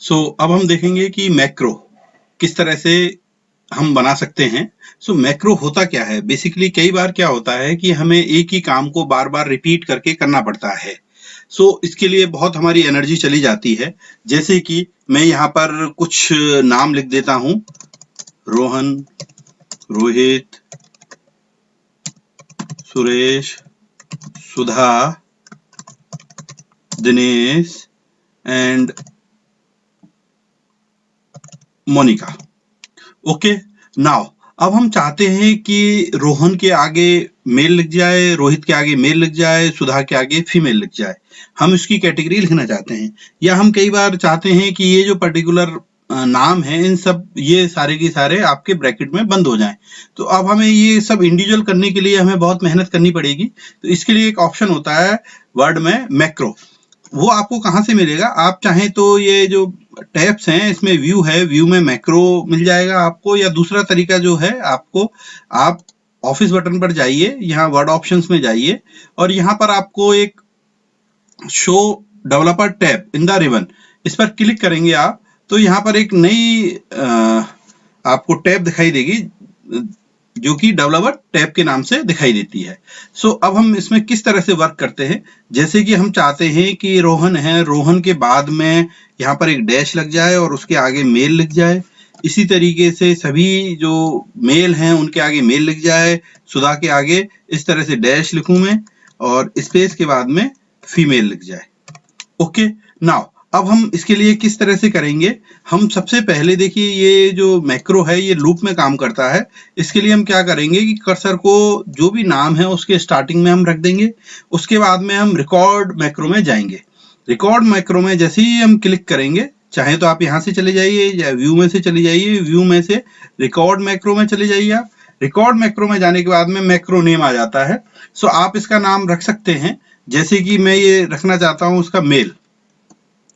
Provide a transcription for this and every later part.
अब हम देखेंगे कि मैक्रो किस तरह से हम बना सकते हैं। मैक्रो होता क्या है? बेसिकली कई बार क्या होता है कि हमें एक ही काम को बार बार रिपीट करके करना पड़ता है। इसके लिए बहुत हमारी एनर्जी चली जाती है। जैसे कि मैं यहाँ पर कुछ नाम लिख देता हूँ, Rohan, Rohit, Suresh, Sudha, Dinesh and Monika. Okay, now अब हम चाहते हैं कि रोहन के आगे मेल लिख जाए, रोहित के आगे मेल लिख जाए, सुधा के आगे फीमेल लिख जाए। हम इसकी कैटेगरी लिखना चाहते हैं, या हम कई बार चाहते हैं कि ये जो पर्टिकुलर नाम है इन सब ये सारे के सारे आपके ब्रैकेट में बंद हो जाएं। तो अब हमें ये सब इंडिविजुअल करने के लिए हमें बहुत मेहनत करनी पड़ेगी। तो इसके लिए एक ऑप्शन होता है वर्ड में मैक्रो। वो आपको कहाँ से मिलेगा? आप चाहें तो ये जो टैब्स हैं इसमें व्यू है, व्यू में मैक्रो मिल जाएगा आपको, या दूसरा तरीका जो है आपको, आप ऑफिस बटन पर जाइए, यहाँ वर्ड ऑप्शंस में जाइए और यहाँ पर आपको एक show developer tab in the ribbon, इस पर क्लिक करेंगे आप तो यहाँ पर एक नई आपको टैब दिखाई देगी जो कि डेवलपर टैब के नाम से दिखाई देती है। अब हम इसमें किस तरह से वर्क करते हैं, जैसे कि हम चाहते हैं कि रोहन है, रोहन के बाद में यहाँ पर एक डैश लग जाए और उसके आगे मेल लिख जाए। इसी तरीके से सभी जो मेल हैं उनके आगे मेल लिख जाए, सुधा के आगे इस तरह से डैश लिखूं मैं और स्पेस के बाद में फीमेल लिख जाए। ओके, नाउ अब हम इसके लिए किस तरह से करेंगे? हम सबसे पहले देखिए ये जो मैक्रो है ये लूप में काम करता है। इसके लिए हम क्या करेंगे कि कर्सर को जो भी नाम है उसके स्टार्टिंग में हम रख देंगे। उसके बाद में हम रिकॉर्ड मैक्रो में जाएंगे। रिकॉर्ड मैक्रो में जैसे ही हम क्लिक करेंगे, चाहे तो आप यहाँ से चले जाइए या व्यू में से चले जाइए, व्यू में से रिकॉर्ड मैक्रो में चले जाइए। आप रिकॉर्ड मैक्रो में जाने के बाद में मैक्रो नेम आ जाता है। आप इसका नाम रख सकते हैं, जैसे कि मैं ये रखना चाहता हूँ उसका मेल।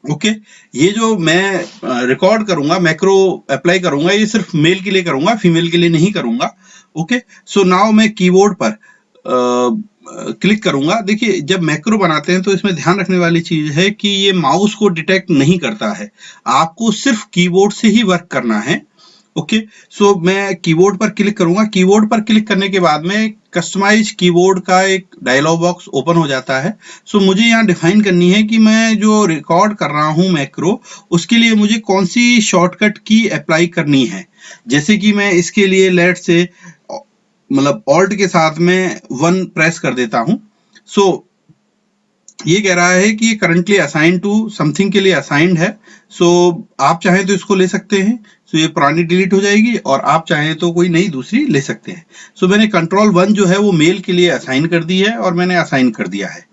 ओके, ये जो मैं रिकॉर्ड करूंगा, मैक्रो अप्लाई करूंगा, ये सिर्फ मेल के लिए करूंगा, फीमेल के लिए नहीं करूंगा। ओके, नाउ मैं कीबोर्ड पर क्लिक करूंगा। देखिए जब मैक्रो बनाते हैं तो इसमें ध्यान रखने वाली चीज है कि ये माउस को डिटेक्ट नहीं करता है, आपको सिर्फ कीबोर्ड से ही वर्क करना है। ओके, मैं कीबोर्ड पर क्लिक करूंगा। कीबोर्ड पर क्लिक करने के बाद में कस्टमाइज कीबोर्ड का एक डायलॉग बॉक्स ओपन हो जाता है। मुझे यहाँ डिफाइन करनी है कि मैं जो रिकॉर्ड कर रहा हूँ मैक्रो, उसके लिए मुझे कौन सी शॉर्टकट की अप्लाई करनी है। जैसे कि मैं इसके लिए लेट से मतलब ऑल्ट के साथ में 1 प्रेस कर देता हूँ। ये कह रहा है कि करंटली असाइन टू समथिंग के लिए असाइंड है। आप चाहें तो इसको ले सकते हैं। ये पुरानी डिलीट हो जाएगी और आप चाहें तो कोई नई दूसरी ले सकते हैं। मैंने कंट्रोल 1 जो है वो मेल के लिए असाइन कर दी है और मैंने असाइन कर दिया है।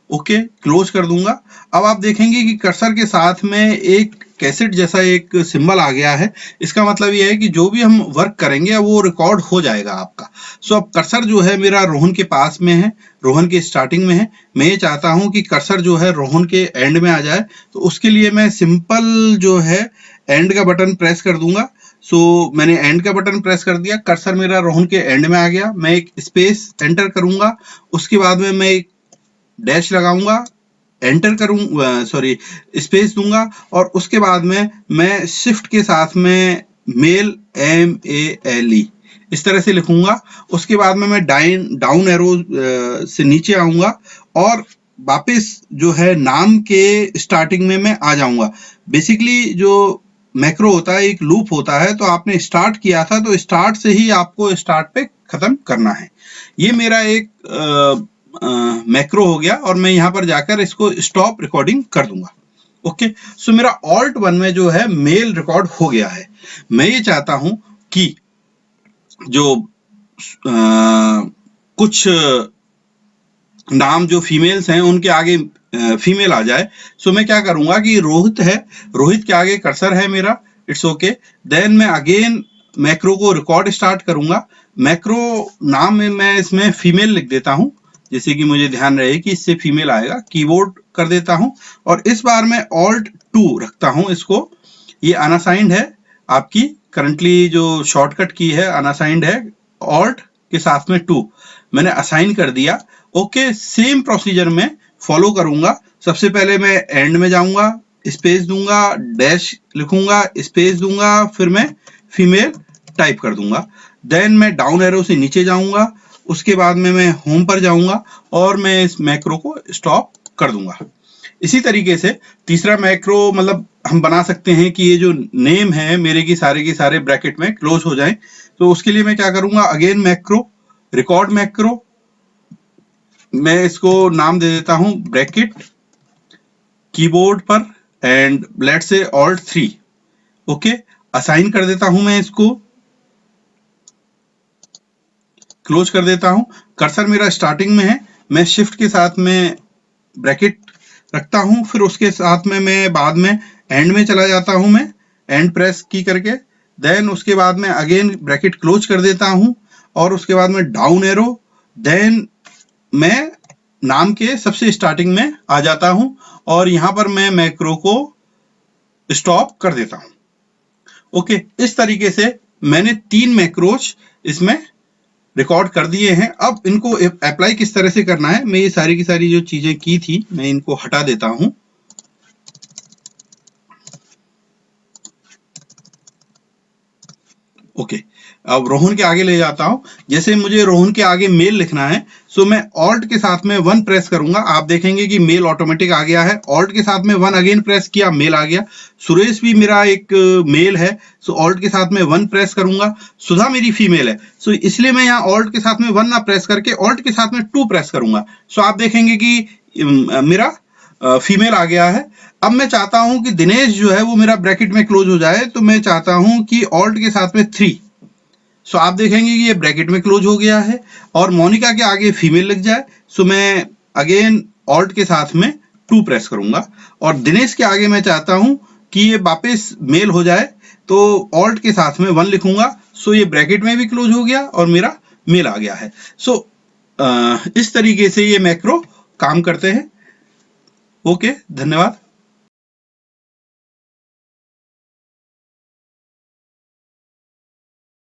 ओके, क्लोज कर दूंगा। अब आप देखेंगे कि कर्सर के साथ में एक कैसेट जैसा एक सिंबल आ गया है। इसका मतलब यह है कि जो भी हम वर्क करेंगे वो रिकॉर्ड हो जाएगा आपका। अब कर्सर जो है मेरा रोहन के पास में है, रोहन के स्टार्टिंग में है। मैं ये चाहता हूं कि कर्सर जो है रोहन के एंड में आ जाए, तो उसके लिए मैं सिंपल जो है एंड का बटन प्रेस कर दूंगा। मैंने एंड का बटन प्रेस कर दिया, कर्सर मेरा रोहन के एंड में आ गया। मैं एक स्पेस एंटर करूंगा, उसके बाद में मैं एक डैश लगाऊंगा, एंटर करूंगा, सॉरी स्पेस दूंगा और उसके बाद में मैं शिफ्ट के साथ में मेल MALE इस तरह से लिखूंगा। उसके बाद में मैं डाउन एरो से नीचे आऊंगा और वापस जो है नाम के स्टार्टिंग में मैं आ जाऊंगा। बेसिकली जो मैक्रो होता है एक लूप होता है, तो आपने स्टार्ट किया था तो स्टार्ट से ही आपको स्टार्ट पे खत्म करना है। ये मेरा एक मैक्रो हो गया और मैं यहाँ पर जाकर इसको स्टॉप रिकॉर्डिंग कर दूंगा। ओके, मेरा ऑल्ट 1 में जो है मेल रिकॉर्ड हो गया है। मैं ये चाहता हूं कि जो कुछ नाम जो फीमेल्स हैं उनके आगे फीमेल आ जाए। मैं क्या करूंगा कि रोहित है, रोहित के आगे कर्सर है मेरा, इट्स ओके। देन मैं अगेन मैक्रो को रिकॉर्ड स्टार्ट करूंगा। मैक्रो नाम में मैं इसमें फीमेल लिख देता हूं, जैसे कि मुझे ध्यान रहे कि इससे फीमेल आएगा। कीबोर्ड कर देता हूं और इस बार मैं ऑल्ट 2 रखता हूं इसको। ये अनअसाइंड है, आपकी करंटली जो शॉर्टकट की है अनअसाइंड है। ऑल्ट के साथ में 2 मैंने असाइन कर दिया। ओके, सेम प्रोसीजर में फॉलो करूंगा। सबसे पहले मैं एंड में जाऊंगा, स्पेस दूंगा, डैश लिखूंगा, स्पेस दूंगा, फिर मैं फीमेल टाइप कर दूंगा। देन मैं डाउन एरो से नीचे जाऊंगा, उसके बाद में मैं होम पर जाऊंगा और मैं इस मैक्रो को स्टॉप कर दूंगा। इसी तरीके से तीसरा मैक्रो मतलब हम बना सकते हैं कि ये जो नेम है मेरे की सारे ब्रैकेट में क्लोज हो जाएं। तो उसके लिए मैं क्या करूंगा, अगेन मैक्रो, रिकॉर्ड मैक्रो, मैं इसको नाम दे देता हूं ब्रैकेट कीबोर्ड पर and let's say alt 3। Okay, assign कर देता हूं, मैं इसको क्लोज कर देता हूं। कर्सर मेरा स्टार्टिंग में है, मैं शिफ्ट के साथ में ब्रैकेट रखता हूं, फिर उसके साथ में मैं बाद में एंड में चला जाता हूं, मैं एंड प्रेस की करके। देन उसके बाद में अगेन ब्रैकेट क्लोज कर देता हूं और उसके बाद में डाउन एरो, देन मैं नाम के सबसे स्टार्टिंग में आ जाता हूं और यहां पर मैं मैक्रो को स्टॉप कर देता हूं। ओके, इस तरीके से मैंने 3 मैक्रोज इसमें रिकॉर्ड कर दिए हैं। अब इनको अप्लाई किस तरह से करना है, मैं ये सारी की सारी जो चीजें की थी मैं इनको हटा देता हूं। ओके, अब रोहन के आगे ले जाता हूं। जैसे मुझे रोहन के आगे मेल लिखना है, सो मैं ऑल्ट के साथ में 1 प्रेस करूंगा, आप देखेंगे कि मेल ऑटोमेटिक आ गया है। ऑल्ट के साथ में 1 अगेन प्रेस किया, मेल आ गया। सुरेश भी मेरा एक मेल है, सो ऑल्ट के साथ में 1 प्रेस करूंगा। सुधा मेरी फीमेल है, सो इसलिए मैं यहाँ ऑल्ट के साथ में 1 ना प्रेस करके ऑल्ट के साथ में 2 प्रेस करूंगा। सो आप देखेंगे कि मेरा फीमेल आ गया है। अब मैं चाहता हूं कि दिनेश जो है वो मेरा ब्रैकेट में क्लोज हो जाए, तो मैं चाहता हूं कि ऑल्ट के साथ में 3। सो आप देखेंगे कि ये ब्रैकेट में क्लोज हो गया है और मोनिका के आगे फीमेल लग जाए, सो मैं अगेन ऑल्ट के साथ में 2 प्रेस करूंगा। और दिनेश के आगे मैं चाहता हूं कि ये वापस मेल हो जाए, तो ऑल्ट के साथ में 1 लिखूंगा, सो ये ब्रैकेट में भी क्लोज हो गया और मेरा मेल आ गया है। सो इस तरीके से ये मैक्रो काम करते हैं। ओके, धन्यवाद।